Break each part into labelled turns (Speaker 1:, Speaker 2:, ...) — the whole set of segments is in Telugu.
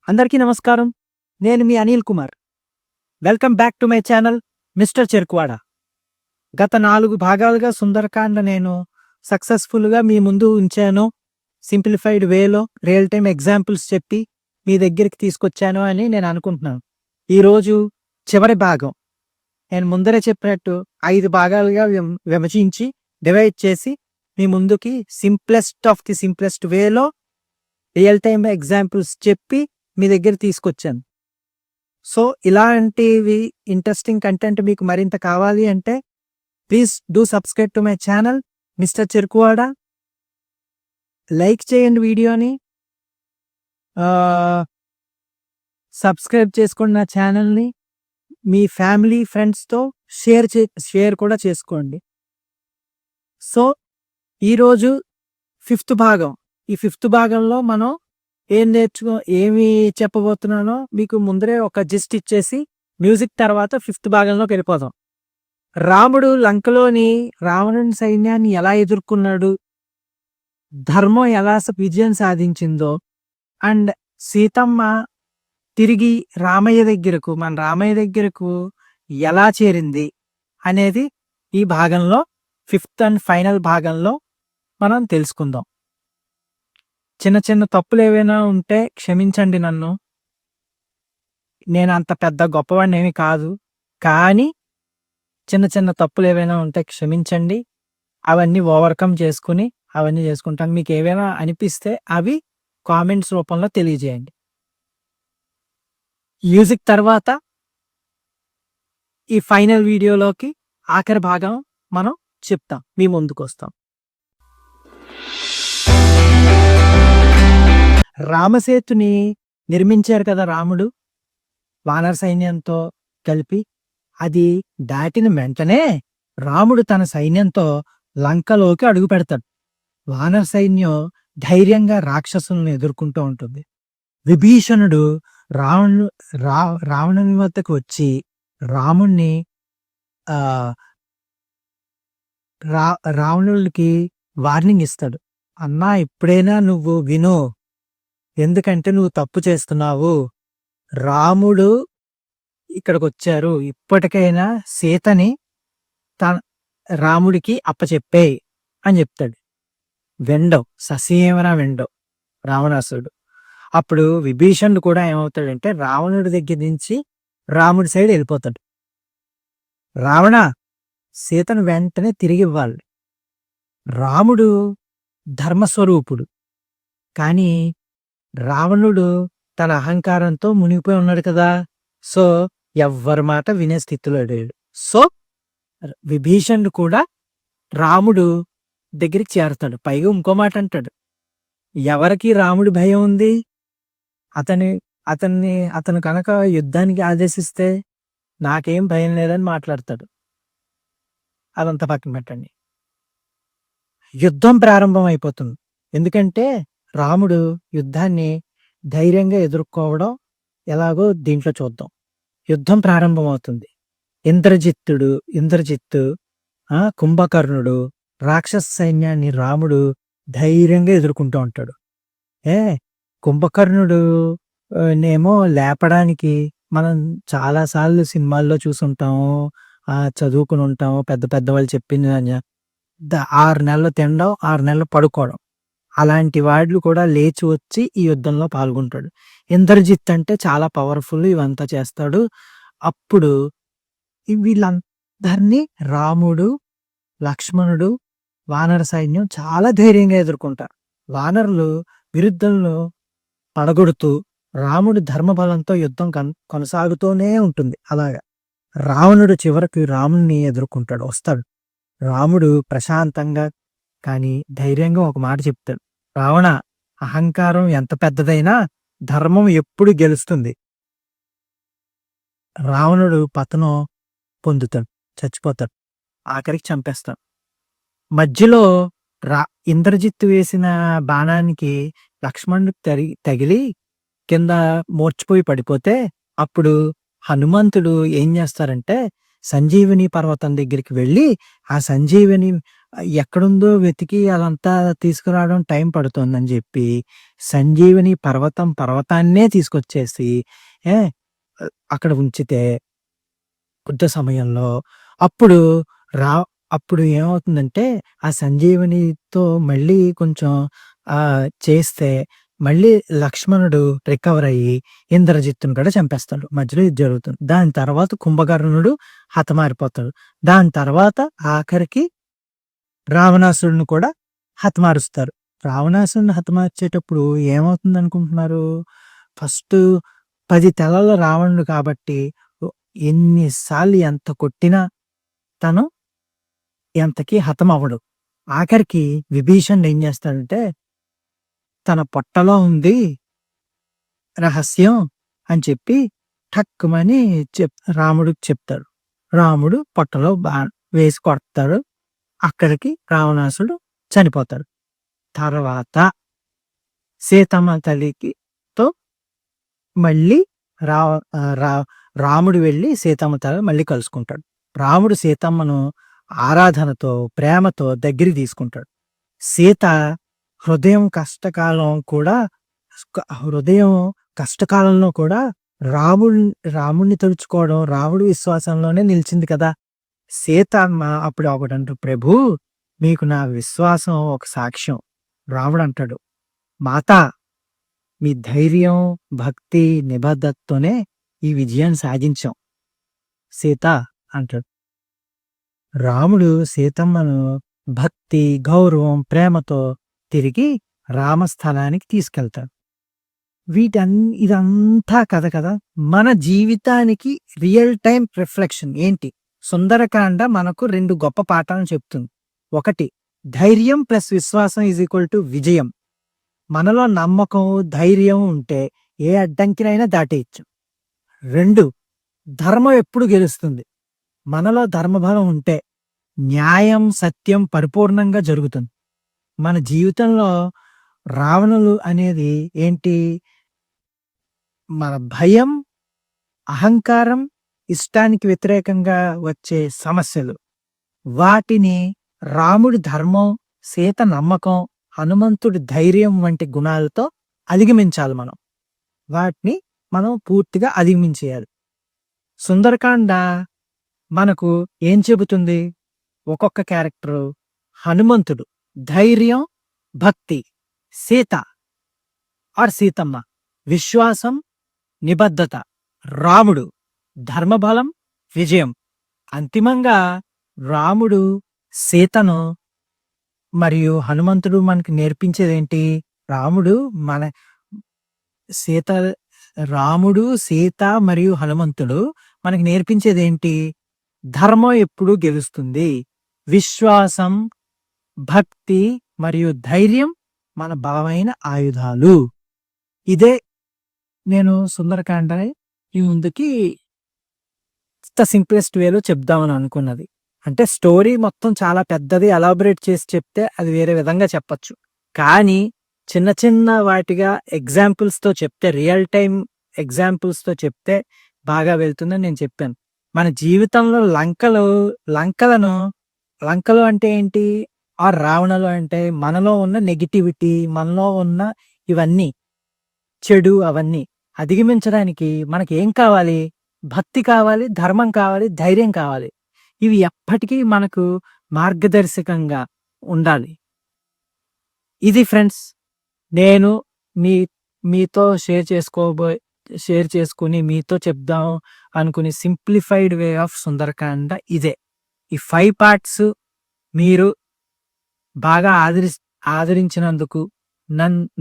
Speaker 1: అందరికీ నమస్కారం. నేను మీ Anil Kumar. Welcome back to my channel mister Cherukuvada. గత 4 భాగాలుగా సుందరకాండ నేను సక్సెస్‌ఫుల్‌గా మీ ముందు ఉంచాను. సింప్లిఫైడ్ వేలో రియల్ టైమ్ ఎగ్జాంపుల్స్ చెప్పి మీ దగ్గరికి తీసుకొచ్చాను అని నేను అనుకుంటున్నాను. ఈరోజు చివరి భాగం. నేను ముందరే చెప్పినట్టు 5 భాగాలుగా విభజించి డివైడ్ చేసి మీ ముందుకి సింప్లెస్ట్ ఆఫ్ ది సింప్లెస్ట్ వేలో రియల్ టైమ్ ఎగ్జాంపుల్స్ చెప్పి మీ దగ్గర తీసుకొచ్చాను. సో ఇలాంటివి ఇంట్రెస్టింగ్ కంటెంట్ మీకు మరింత కావాలి అంటే please do subscribe to my channel mister Cherukuvada. Like చేయండి వీడియోని, సబ్స్క్రైబ్ చేసుకోండి నా ఛానల్ని. మీ ఫ్యామిలీ ఫ్రెండ్స్తో షేర్ కూడా చేసుకోండి. సో ఈరోజు 5th భాగం. ఈ 5th భాగంలో మనం ఏమి చెప్పబోతున్నానో మీకు ముందరే ఒక జిస్ట్ ఇచ్చేసి మ్యూజిక్ తర్వాత 5th భాగంలోకి వెళ్ళిపోదాం. రాముడు లంకలోని రావణుని సైన్యాన్ని ఎలా ఎదుర్కొన్నాడు, ధర్మం ఎలా విజయం సాధించిందో, అండ్ సీతమ్మ తిరిగి మన రామయ్య దగ్గరకు ఎలా చేరింది అనేది ఈ భాగంలో 5th అండ్ ఫైనల్ భాగంలో మనం తెలుసుకుందాం. చిన్న చిన్న తప్పులు ఏవైనా ఉంటే క్షమించండి నన్ను. నేను అంత పెద్ద గొప్పవాడిని ఏమి కాదు, కానీ చిన్న చిన్న తప్పులు ఏవైనా ఉంటే క్షమించండి. అవన్నీ ఓవర్కమ్ చేసుకుని అవన్నీ చేసుకుంటాను. మీకు ఏవైనా అనిపిస్తే అవి కామెంట్స్ రూపంలో తెలియజేయండి. మ్యూజిక్ తర్వాత ఈ ఫైనల్ వీడియోలోకి ఆఖరి భాగం మనం చెప్తాం, మీ ముందుకు వస్తాం. రామసేతుని నిర్మించారు కదా రాముడు వానర సైన్యంతో కలిపి. అది దాటిన వెంటనే రాముడు తన సైన్యంతో లంకలోకి అడుగు పెడతాడు. వానర సైన్యం ధైర్యంగా రాక్షసులను ఎదుర్కొంటూ ఉంటుంది. విభీషణుడు రావణుని వద్దకు వచ్చి రాముణ్ణి రావణుడికి వార్నింగ్ ఇస్తాడు. అన్నా, ఇప్పుడైనా నువ్వు విను, ఎందుకంటే నువ్వు తప్పు చేస్తున్నావు. రాముడు ఇక్కడికి వచ్చారు, ఇప్పటికైనా సీతని రాముడికి అప్పచెప్పేయ్ అని చెప్తాడు. ససేమరా రావణాసురుడు. అప్పుడు విభీషణుడు కూడా ఏమవుతాడంటే రావణుడి దగ్గర నుంచి రాముడి సైడ్ వెళ్ళిపోతాడు. రావణ, సీతను వెంటనే తిరిగి ఇవ్వాలి. రాముడు ధర్మస్వరూపుడు, కానీ రావణుడు తన అహంకారంతో మునిగిపోయి ఉన్నాడు కదా. సో ఎవ్వరి మాట వినే స్థితిలో లేడు. సో విభీషణుడు కూడా రాముడు దగ్గరికి చేరుతాడు. పైగా ఇంకో మాట అంటాడు, ఎవరికి రాముడి భయం ఉంది, అతను కనుక యుద్ధానికి ఆదేశిస్తే నాకేం భయం లేదని మాట్లాడతాడు. అదంతా పక్కన పెట్టండి. యుద్ధం ప్రారంభం అయిపోతుంది. ఎందుకంటే రాముడు యుద్ధాన్ని ధైర్యంగా ఎదుర్కోవడం ఎలాగో దీంట్లో చూద్దాం. యుద్ధం ప్రారంభమవుతుంది. ఇంద్రజిత్తు, కుంభకర్ణుడు రాక్షస సైన్యాన్ని రాముడు ధైర్యంగా ఎదుర్కొంటూ ఉంటాడు. కుంభకర్ణుడు నేమో లేపడానికి మనం చాలాసార్లు సినిమాల్లో చూసుంటాము, చదువుకుని ఉంటాము. పెద్దవాళ్ళు చెప్పింది 6 నెలలు తినడం, 6 నెలలు పడుకోవడం. అలాంటి వాళ్ళు కూడా లేచి వచ్చి ఈ యుద్ధంలో పాల్గొంటాడు. ఇంద్రజిత్ అంటే చాలా పవర్ఫుల్, ఇవంతా చేస్తాడు. అప్పుడు వీళ్ళందరినీ రాముడు, లక్ష్మణుడు, వానర సైన్యం చాలా ధైర్యంగా ఎదుర్కొంటారు. వానరులు విరుద్ధంలో పడగొడుతూ రాముడు ధర్మబలంతో యుద్ధం కొనసాగుతూనే ఉంటుంది. అలాగా రావణుడు చివరికి రాముడిని ఎదుర్కొంటాడు, వస్తాడు. రాముడు ప్రశాంతంగా కానీ ధైర్యంగా ఒక మాట చెప్తాడు, రావణ, అహంకారం ఎంత పెద్దదైనా ధర్మం ఎప్పుడు గెలుస్తుంది. రావణుడు పతనం పొందుతాడు, చచ్చిపోతాడు, ఆఖరికి చంపేస్తాడు. మధ్యలో ఇంద్రజిత్తు వేసిన బాణానికి లక్ష్మణుడికి తగిలి కింద మూర్చిపోయి పడిపోతే అప్పుడు హనుమంతుడు ఏం చేస్తారంటే సంజీవని పర్వతం దగ్గరికి వెళ్ళి ఆ సంజీవని ఎక్కడుందో వెతికి అదంతా తీసుకురావడం టైం పడుతుందని జెప్పి, సంజీవని పర్వతాన్నే తీసుకొచ్చేసి ఏ అక్కడ ఉంచితే కొద్ది సమయంలో అప్పుడు రా అప్పుడు ఏమవుతుందంటే, ఆ సంజీవనితో మళ్ళీ కొంచెం చేస్తే మళ్ళీ లక్ష్మణుడు రికవర్ అయ్యి ఇంద్రజిత్తుని కూడా చంపేస్తాడు. మధ్యలో ఇది జరుగుతుంది. దాని తర్వాత కుంభకర్ణుడు హతమారిపోతాడు. దాని తర్వాత ఆఖరికి రావణాసురుడిని కూడా హతమారుస్తారు. రావణాసురుడిని హతమార్చేటప్పుడు ఏమవుతుందనుకుంటున్నారు? ఫస్టు 10 తలల రావణుడు కాబట్టి ఎన్ని సార్లు ఎంత కొట్టినా తను ఎంతకీ హతమవ్వడు. ఆఖరికి విభీషణుడు ఏం చేస్తాడంటే, తన పొట్టలో ఉంది రహస్యం అని చెప్పి ఠక్కుమని రాముడికి చెప్తాడు. రాముడు పొట్టలో వేసి కొడతాడు. అక్కడికి రావణాసుడు చనిపోతాడు. తర్వాత సీతమ్మ తల్లితో మళ్ళీ రాముడు వెళ్ళి సీతమ్మ తల్లి మళ్ళీ కలుసుకుంటాడు. రాముడు సీతమ్మను ఆరాధనతో, ప్రేమతో దగ్గరికి తీసుకుంటాడు. సీత హృదయం కష్టకాలంలో కూడా రాముడిని తలుచుకోవడం, రాముడి విశ్వాసంలోనే నిలిచింది కదా! సీతమ్మ అప్పుడు ఒకటంటూ, ప్రభూ మీకు నా విశ్వాసం ఒక సాక్ష్యం. రాముడు అంటాడు, మాతా మీ ధైర్యం, భక్తి, నిబద్ధతతోనే ఈ విజయాన్ని సాధించాం సీత అంటాడు. రాముడు సీతమ్మను భక్తి, గౌరవం, ప్రేమతో తిరిగి రామస్థలానికి తీసుకెళ్తాడు. ఇదంతా కథ కదా! మన జీవితానికి రియల్ టైం రిఫ్లెక్షన్ ఏంటి? సుందరకాండ మనకు 2 గొప్ప పాఠాలను చెప్తుంది. 1 ధైర్యం ప్లస్ విశ్వాసం ఈజ్ ఈక్వల్ టు విజయం. మనలో నమ్మకం, ధైర్యం ఉంటే ఏ అడ్డంకినైనా దాటేయచ్చు. 2 ధర్మం ఎప్పుడు గెలుస్తుంది. మనలో ధర్మబలం ఉంటే న్యాయం, సత్యం పరిపూర్ణంగా జరుగుతుంది. మన జీవితంలో రావణులు అనేది ఏంటి? మన భయం, అహంకారం, ఇష్టానికి వ్యతిరేకంగా వచ్చే సమస్యలు. వాటిని రాముడి ధర్మం, సీత నమ్మకం, హనుమంతుడి ధైర్యం వంటి గుణాలతో అధిగమించాలి మనం. వాటిని మనం పూర్తిగా అధిగమించేయాలి. సుందరకాండ మనకు ఏం చెబుతుంది? ఒక్కొక్క క్యారెక్టరు. హనుమంతుడు ధైర్యం, భక్తి. సీత సీతమ్మ విశ్వాసం, నిబద్ధత. రాముడు ధర్మబలం, విజయం. అంతిమంగా రాముడు సీతను మరియు హనుమంతుడు మనకి నేర్పించేదేంటి? రాముడు, సీత మరియు హనుమంతుడు మనకి నేర్పించేదేంటి? ధర్మం ఎప్పుడూ గెలుస్తుంది. విశ్వాసం, భక్తి మరియు ధైర్యం మన బలమైన ఆయుధాలు. ఇదే నేను సుందరకాండ ఈ ముందుకి సింప్లెస్ట్ వేలో చెప్దామని అనుకున్నది. అంటే స్టోరీ మొత్తం చాలా పెద్దది, ఎలాబరేట్ చేసి చెప్తే అది వేరే విధంగా చెప్పచ్చు. కానీ చిన్న చిన్న వాటిగా ఎగ్జాంపుల్స్తో చెప్తే, రియల్ టైం ఎగ్జాంపుల్స్తో చెప్తే బాగా వెళ్తుందని నేను చెప్పాను. మన జీవితంలో లంకలు అంటే ఏంటి? రావణులు అంటే మనలో ఉన్న నెగిటివిటీ, మనలో ఉన్న ఇవన్నీ చెడు, అవన్నీ అధిగమించడానికి మనకి ఏం కావాలి? భక్తి కావాలి, ధర్మం కావాలి, ధైర్యం కావాలి. ఇవి ఎప్పటికీ మనకు మార్గదర్శకంగా ఉండాలి. ఇది ఫ్రెండ్స్, నేను మీతో షేర్ చేసుకుని మీతో చెప్దాం అనుకుని సింప్లిఫైడ్ వే ఆఫ్ సుందరకాండ ఇదే. ఈ 5 పార్ట్స్ మీరు బాగా ఆదరించినందుకు,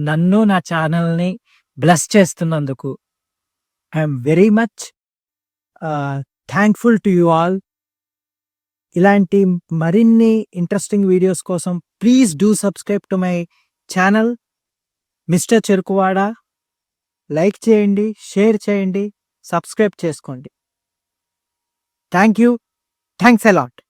Speaker 1: నన్ను నా ఛానల్ని బ్లెస్ చేస్తున్నందుకు I'm very much thankful to you all. ఇలాంటి మరిన్ని ఇంట్రెస్టింగ్ వీడియోస్ కోసం please do subscribe to my channel mister Cherukuvada. Like చేయండి, షేర్ చేయండి, సబ్స్క్రైబ్ చేసుకోండి. Thanks a lot.